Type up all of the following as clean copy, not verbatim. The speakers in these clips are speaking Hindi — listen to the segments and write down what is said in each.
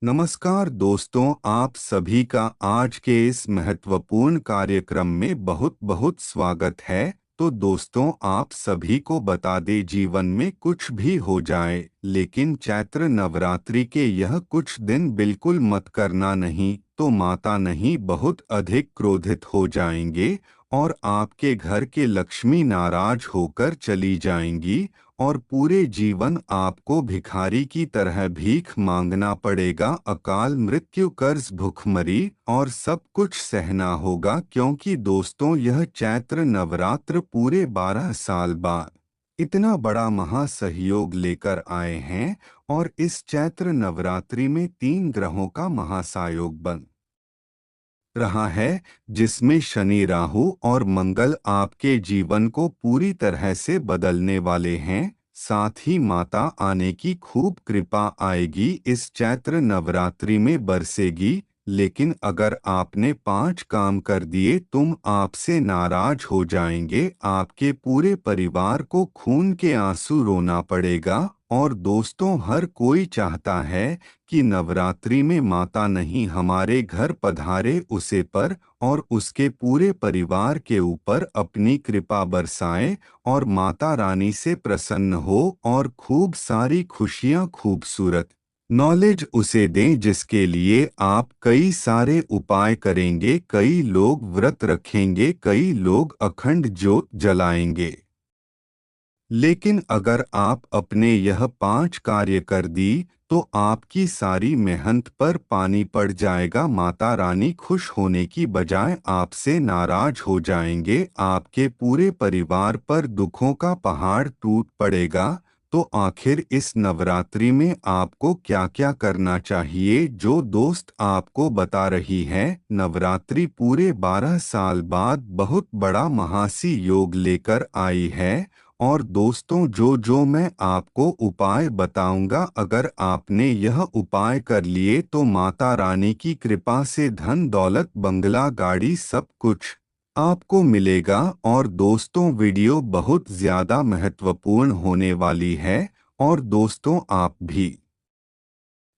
नमस्कार दोस्तों, आप सभी का आज के इस महत्वपूर्ण कार्यक्रम में बहुत बहुत स्वागत है। तो दोस्तों, आप सभी को बता दें, जीवन में कुछ भी हो जाए लेकिन चैत्र नवरात्रि के यह कुछ दिन बिल्कुल मत करना नहीं, तो माता नहीं बहुत अधिक क्रोधित हो जाएंगे और आपके घर के लक्ष्मी नाराज होकर चली जाएंगी और पूरे जीवन आपको भिखारी की तरह भीख मांगना पड़ेगा। अकाल मृत्यु, कर्ज, भुखमरी और सब कुछ सहना होगा, क्योंकि दोस्तों यह चैत्र नवरात्र पूरे 12 साल बाद इतना बड़ा महासहयोग लेकर आए हैं। और इस चैत्र नवरात्रि में 3 ग्रहों का महासायोग बन रहा है, जिसमें शनि, राहु और मंगल आपके जीवन को पूरी तरह से बदलने वाले हैं। साथ ही माता आने की खूब कृपा आएगी, इस चैत्र नवरात्रि में बरसेगी। लेकिन अगर आपने 5 काम कर दिए, तुम आपसे नाराज हो जाएंगे, आपके पूरे परिवार को खून के आंसू रोना पड़ेगा। और दोस्तों, हर कोई चाहता है कि नवरात्रि में माता नहीं हमारे घर पधारे, उसे पर और उसके पूरे परिवार के ऊपर अपनी कृपा बरसाए और माता रानी से प्रसन्न हो और खूब सारी खुशियां, खूबसूरत नॉलेज उसे दें, जिसके लिए आप कई सारे उपाय करेंगे। कई लोग व्रत रखेंगे, कई लोग अखंड ज्योत जलाएंगे। लेकिन अगर आप अपने यह 5 कार्य कर दी, तो आपकी सारी मेहनत पर पानी पड़ जाएगा। माता रानी खुश होने की बजाय आपसे नाराज हो जाएंगे, आपके पूरे परिवार पर दुखों का पहाड़ टूट पड़ेगा। तो आखिर इस नवरात्रि में आपको क्या क्या करना चाहिए, जो दोस्त आपको बता रही है। नवरात्रि पूरे 12 साल बाद बहुत बड़ा महासी योग लेकर आई है। और दोस्तों, जो मैं आपको उपाय बताऊंगा, अगर आपने यह उपाय कर लिए तो माता रानी की कृपा से धन दौलत, बंगला, गाड़ी सब कुछ आपको मिलेगा। और दोस्तों, वीडियो बहुत ज़्यादा महत्वपूर्ण होने वाली है। और दोस्तों, आप भी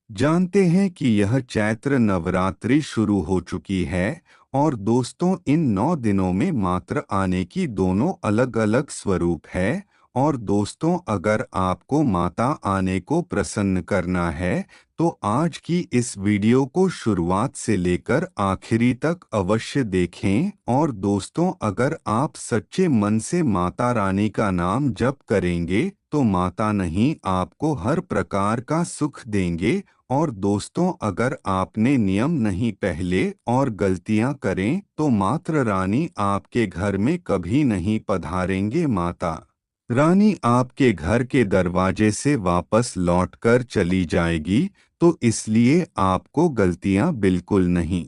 जानते हैं कि यह चैत्र नवरात्रि शुरू हो चुकी है। और दोस्तों, इन 9 दिनों में मात्र आने की दोनों अलग अलग स्वरूप है। और दोस्तों, अगर आपको माता आने को प्रसन्न करना है, तो आज की इस वीडियो को शुरुआत से लेकर आखिरी तक अवश्य देखें। और दोस्तों, अगर आप सच्चे मन से माता रानी का नाम जप करेंगे, तो माता नहीं आपको हर प्रकार का सुख देंगे। और दोस्तों, अगर आपने नियम नहीं पहले और गलतियां करें, तो मात्र रानी आपके घर में कभी नहीं पधारेंगे। माता रानी आपके घर के दरवाजे से वापस लौटकर चली जाएगी। तो इसलिए आपको गलतियां बिल्कुल नहीं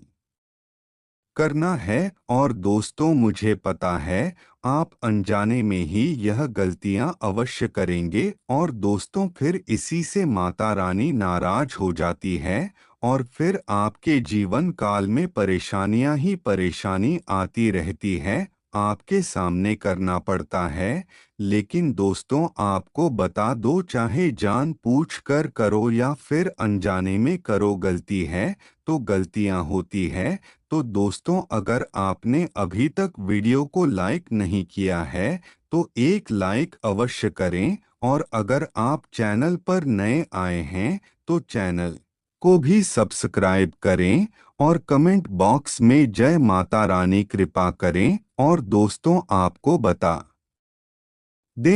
करना है। और दोस्तों, मुझे पता है आप अनजाने में ही यह गलतियां अवश्य करेंगे। और दोस्तों, फिर इसी से माता रानी नाराज हो जाती है और फिर आपके जीवन काल में परेशानियां ही परेशानी आती रहती है, आपके सामने करना पड़ता है। लेकिन दोस्तों, आपको बता दो, चाहे जान पूछ कर करो या फिर अनजाने में करो, गलती है तो गलतियां होती है। तो दोस्तों, अगर आपने अभी तक वीडियो को लाइक नहीं किया है, तो एक लाइक अवश्य करें। और अगर आप चैनल पर नए आए हैं, तो चैनल को भी सब्सक्राइब करें और कमेंट बॉक्स में जय माता रानी कृपा करें। और दोस्तों, आपको बता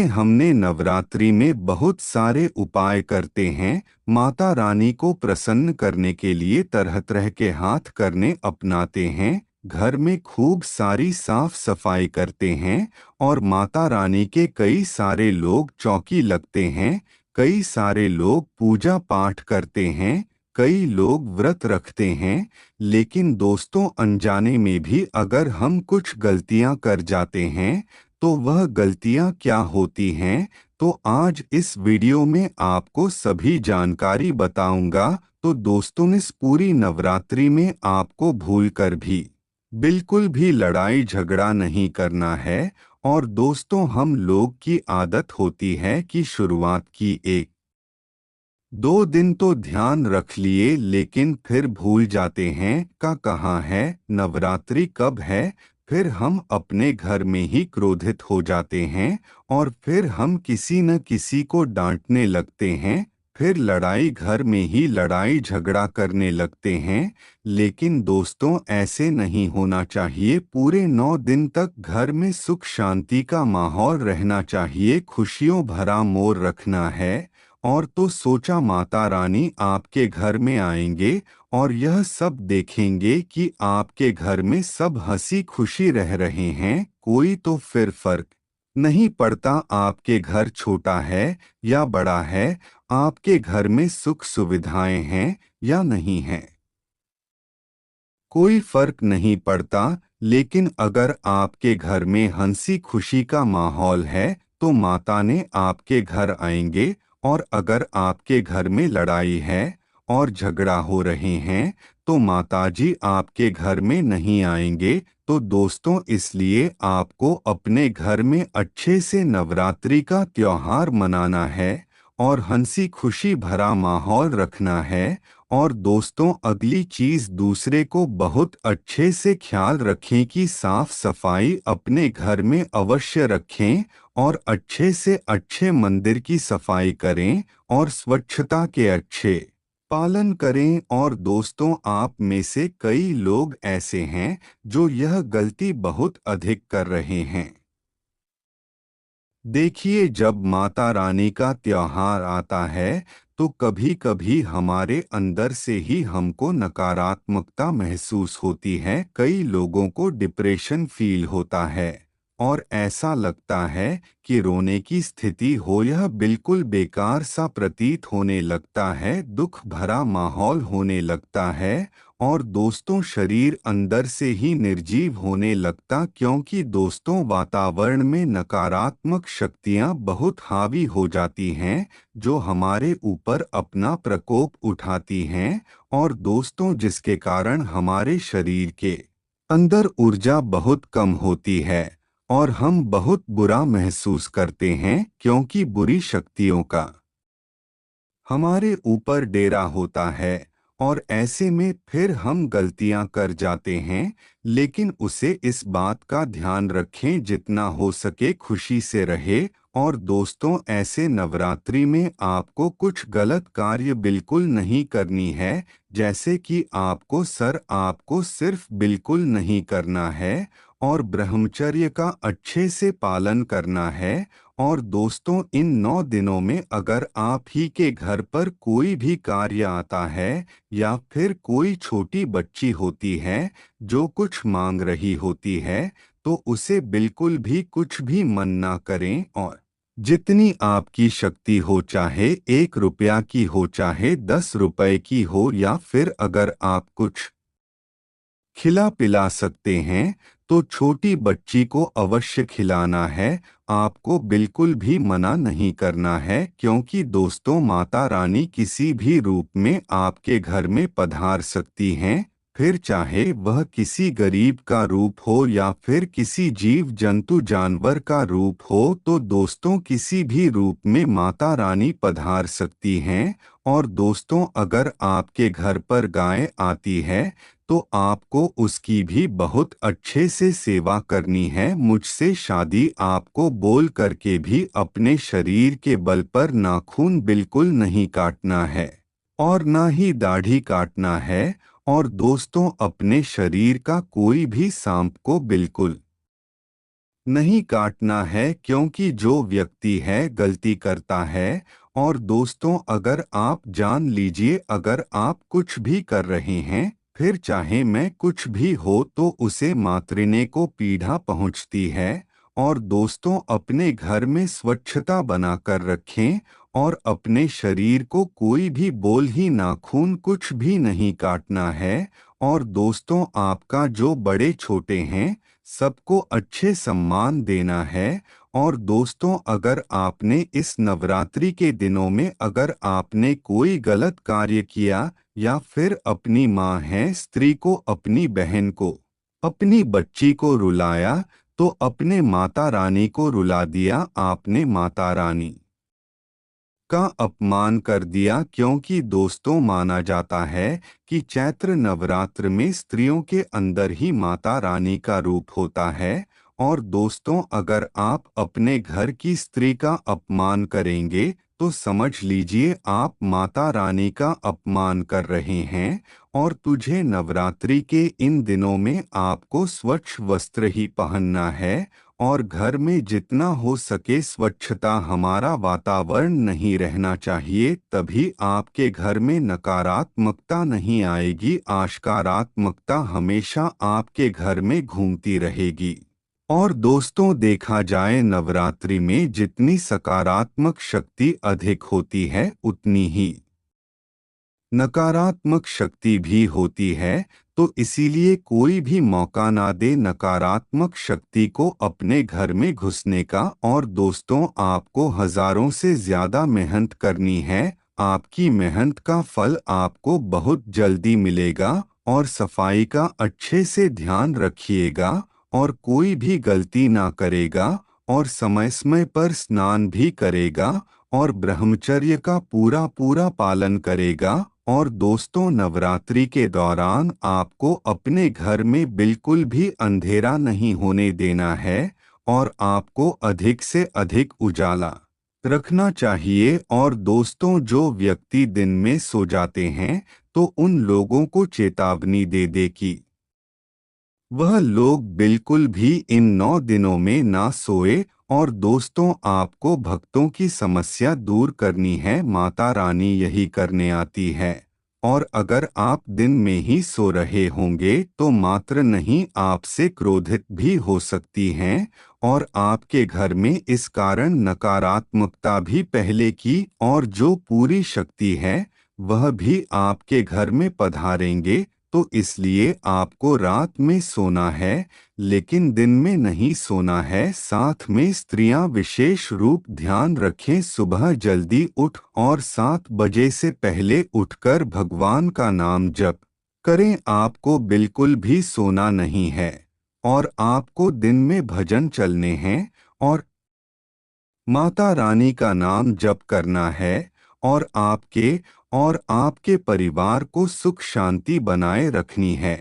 हमने नवरात्रि में बहुत सारे उपाय करते हैं। माता रानी को प्रसन्न करने के लिए तरह तरह के हाथ करने अपनाते हैं, घर में खूब सारी साफ सफाई करते हैं और माता रानी के कई सारे लोग चौकी लगते हैं, कई सारे लोग पूजा पाठ करते हैं, कई लोग व्रत रखते हैं। लेकिन दोस्तों, अनजाने में भी अगर हम कुछ गलतियां कर जाते हैं, तो वह गलतियां क्या होती हैं, तो आज इस वीडियो में आपको सभी जानकारी बताऊंगा। तो दोस्तों, इस पूरी नवरात्रि में आपको भूलकर भी बिल्कुल भी लड़ाई झगड़ा नहीं करना है। और दोस्तों, हम लोग की आदत होती है कि शुरुआत की एक 2 दिन तो ध्यान रख लिए लेकिन फिर भूल जाते हैं का कहाँ है, नवरात्रि कब है। फिर हम अपने घर में ही क्रोधित हो जाते हैं और फिर हम किसी न किसी को डांटने लगते हैं। फिर लड़ाई घर में ही लड़ाई झगड़ा करने लगते हैं। लेकिन दोस्तों ऐसे नहीं होना चाहिए। पूरे 9 दिन तक घर में सुख शांति का माहौल रहना चाहिए, खुशियों भरा मोर रखना है। और तो सोचा माता रानी आपके घर में आएंगे और यह सब देखेंगे कि आपके घर में सब हंसी खुशी रह रहे हैं, कोई तो फिर फर्क नहीं पड़ता आपके घर छोटा है या बड़ा है, आपके घर में सुख सुविधाएं हैं या नहीं हैं, कोई फर्क नहीं पड़ता। लेकिन अगर आपके घर में हंसी खुशी का माहौल है तो माता ने आपके घर आएंगे। और अगर आपके घर में लड़ाई है और झगड़ा हो रहे हैं तो माताजी आपके घर में नहीं आएंगे। तो दोस्तों इसलिए आपको अपने घर में अच्छे से नवरात्रि का त्योहार मनाना है और हंसी खुशी भरा माहौल रखना है। और दोस्तों अगली चीज दूसरे को बहुत अच्छे से ख्याल रखें कि साफ सफाई अपने घर में अवश्य रखें और अच्छे से अच्छे मंदिर की सफाई करें और स्वच्छता के अच्छे पालन करें। और दोस्तों आप में से कई लोग ऐसे हैं जो यह गलती बहुत अधिक कर रहे हैं। देखिए जब माता रानी का त्योहार आता है तो कभी कभी हमारे अंदर से ही हमको नकारात्मकता महसूस होती है, कई लोगों को डिप्रेशन फील होता है और ऐसा लगता है कि रोने की स्थिति हो, यह बिल्कुल बेकार सा प्रतीत होने लगता है, दुख भरा माहौल होने लगता है। और दोस्तों शरीर अंदर से ही निर्जीव होने लगता, क्योंकि दोस्तों वातावरण में नकारात्मक शक्तियां बहुत हावी हो जाती हैं जो हमारे ऊपर अपना प्रकोप उठाती हैं। और दोस्तों जिसके कारण हमारे शरीर के अंदर ऊर्जा बहुत कम होती है और हम बहुत बुरा महसूस करते हैं, क्योंकि बुरी शक्तियों का हमारे ऊपर डेरा होता है। और ऐसे में फिर हम गलतियां कर जाते हैं। लेकिन उसे इस बात का ध्यान रखें जितना हो सके खुशी से रहे। और दोस्तों ऐसे नवरात्रि में आपको कुछ गलत कार्य बिल्कुल नहीं करनी है, जैसे कि आपको सिर्फ बिल्कुल नहीं करना है और ब्रह्मचर्य का अच्छे से पालन करना है। और दोस्तों इन 9 दिनों में अगर आप ही के घर पर कोई भी कार्य आता है या फिर कोई छोटी बच्ची होती है जो कुछ मांग रही होती है तो उसे बिल्कुल भी कुछ भी मन ना करें। और जितनी आपकी शक्ति हो, चाहे 1 रुपया की हो चाहे 10 रुपए की हो, या फिर अगर आप कुछ खिला पिला सकते हैं तो छोटी बच्ची को अवश्य खिलाना है, आपको बिल्कुल भी मना नहीं करना है। क्योंकि दोस्तों माता रानी किसी भी रूप में आपके घर में पधार सकती हैं, फिर चाहे वह किसी गरीब का रूप हो या फिर किसी जीव जंतु जानवर का रूप हो, तो दोस्तों किसी भी रूप में माता रानी पधार सकती हैं। और दोस्तों अगर आपके घर पर गाय आती है तो आपको उसकी भी बहुत अच्छे से सेवा करनी है। मुझसे शादी आपको बोल करके भी अपने शरीर के बल पर नाखून बिल्कुल नहीं काटना है और ना ही दाढ़ी काटना है। और दोस्तों अपने शरीर का कोई भी सांप को बिल्कुल नहीं काटना है, क्योंकि जो व्यक्ति है गलती करता है। और दोस्तों अगर आप जान लीजिए अगर आप कुछ भी कर रहे हैं फिर चाहे मैं कुछ भी हो तो उसे मातृने को पीड़ा पहुंचती है। और दोस्तों अपने घर में स्वच्छता बनाकर रखें और अपने शरीर को कोई भी बोल ही नाखून कुछ भी नहीं काटना है। और दोस्तों आपका जो बड़े छोटे हैं सबको अच्छे सम्मान देना है। और दोस्तों अगर आपने इस नवरात्रि के दिनों में अगर आपने कोई गलत कार्य किया या फिर अपनी माँ है स्त्री को, अपनी बहन को, अपनी बच्ची को रुलाया तो अपने माता रानी को रुला दिया आपने। माता रानी का अपमान कर दिया, क्योंकि दोस्तों माना जाता है कि चैत्र नवरात्र में स्त्रियों के अंदर ही माता रानी का रूप होता है। और दोस्तों, अगर आप अपने घर की स्त्री का अपमान करेंगे तो समझ लीजिए आप माता रानी का अपमान कर रहे हैं। और तुझे नवरात्रि के इन दिनों में आपको स्वच्छ वस्त्र ही पहनना है और घर में जितना हो सके स्वच्छता, हमारा वातावरण नहीं रहना चाहिए, तभी आपके घर में नकारात्मकता नहीं आएगी, सकारात्मकता हमेशा आपके घर में घूमती रहेगी। और दोस्तों, देखा जाए नवरात्रि में जितनी सकारात्मक शक्ति अधिक होती है उतनी ही नकारात्मक शक्ति भी होती है, तो इसीलिए कोई भी मौका ना दे नकारात्मक शक्ति को अपने घर में घुसने का। और दोस्तों, आपको हजारों से ज्यादा मेहनत करनी है, आपकी मेहनत का फल आपको बहुत जल्दी मिलेगा। और सफाई का अच्छे से ध्यान रखिएगा और कोई भी गलती ना करेगा और समय समय पर स्नान भी करेगा और ब्रह्मचर्य का पूरा पूरा पालन करेगा। और दोस्तों, नवरात्रि के दौरान आपको अपने घर में बिल्कुल भी अंधेरा नहीं होने देना है और आपको अधिक से अधिक उजाला रखना चाहिए। और दोस्तों, जो व्यक्ति दिन में सो जाते हैं तो उन लोगों को चेतावनी दे दे कि वह लोग बिल्कुल भी इन 9 दिनों में ना सोए। और दोस्तों, आपको भक्तों की समस्या दूर करनी है, माता रानी यही करने आती है। और अगर आप दिन में ही सो रहे होंगे तो मात्र नहीं, आपसे क्रोधित भी हो सकती हैं और आपके घर में इस कारण नकारात्मकता भी पहले की और जो पूरी शक्ति है वह भी आपके घर में पधारेंगे। तो इसलिए आपको रात में सोना है लेकिन दिन में नहीं सोना है। साथ में स्त्रियां विशेष रूप ध्यान रखें, सुबह जल्दी उठ और 7 बजे से पहले उठकर भगवान का नाम जप करें। आपको बिल्कुल भी सोना नहीं है और आपको दिन में भजन चलने हैं और माता रानी का नाम जप करना है और आपके परिवार को सुख शांति बनाए रखनी है।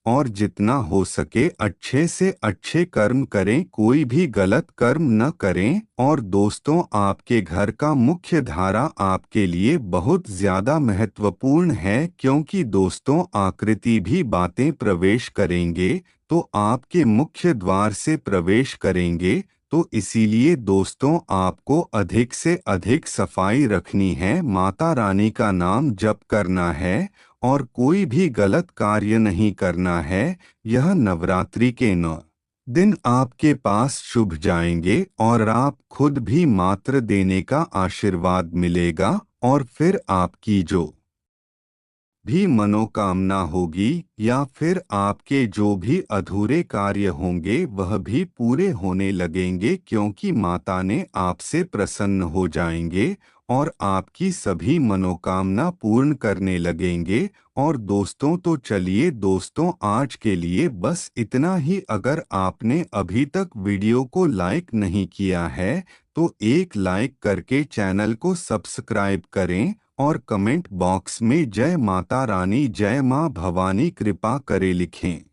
और जितना हो सके अच्छे से अच्छे कर्म करें, कोई भी गलत कर्म न करें। और दोस्तों, आपके घर का मुख्य धारा आपके लिए बहुत ज्यादा महत्वपूर्ण है, क्योंकि दोस्तों आकृति भी बातें प्रवेश करेंगे तो आपके मुख्य द्वार से प्रवेश करेंगे। तो इसीलिए दोस्तों, आपको अधिक से अधिक सफाई रखनी है, माता रानी का नाम जप करना है और कोई भी गलत कार्य नहीं करना है। यह नवरात्रि के 9 दिन आपके पास शुभ जाएंगे और आप खुद भी मात्र देने का आशीर्वाद मिलेगा और फिर आपकी जो भी मनोकामना होगी या फिर आपके जो भी अधूरे कार्य होंगे वह भी पूरे होने लगेंगे, क्योंकि माता ने आपसे प्रसन्न हो जाएंगे और आपकी सभी मनोकामना पूर्ण करने लगेंगे। और दोस्तों, तो चलिए दोस्तों, आज के लिए बस इतना ही। अगर आपने अभी तक वीडियो को लाइक नहीं किया है तो एक लाइक करके चैनल को सब्सक्राइब करें और कमेंट बॉक्स में जय माता रानी, जय मां भवानी कृपा करे लिखें।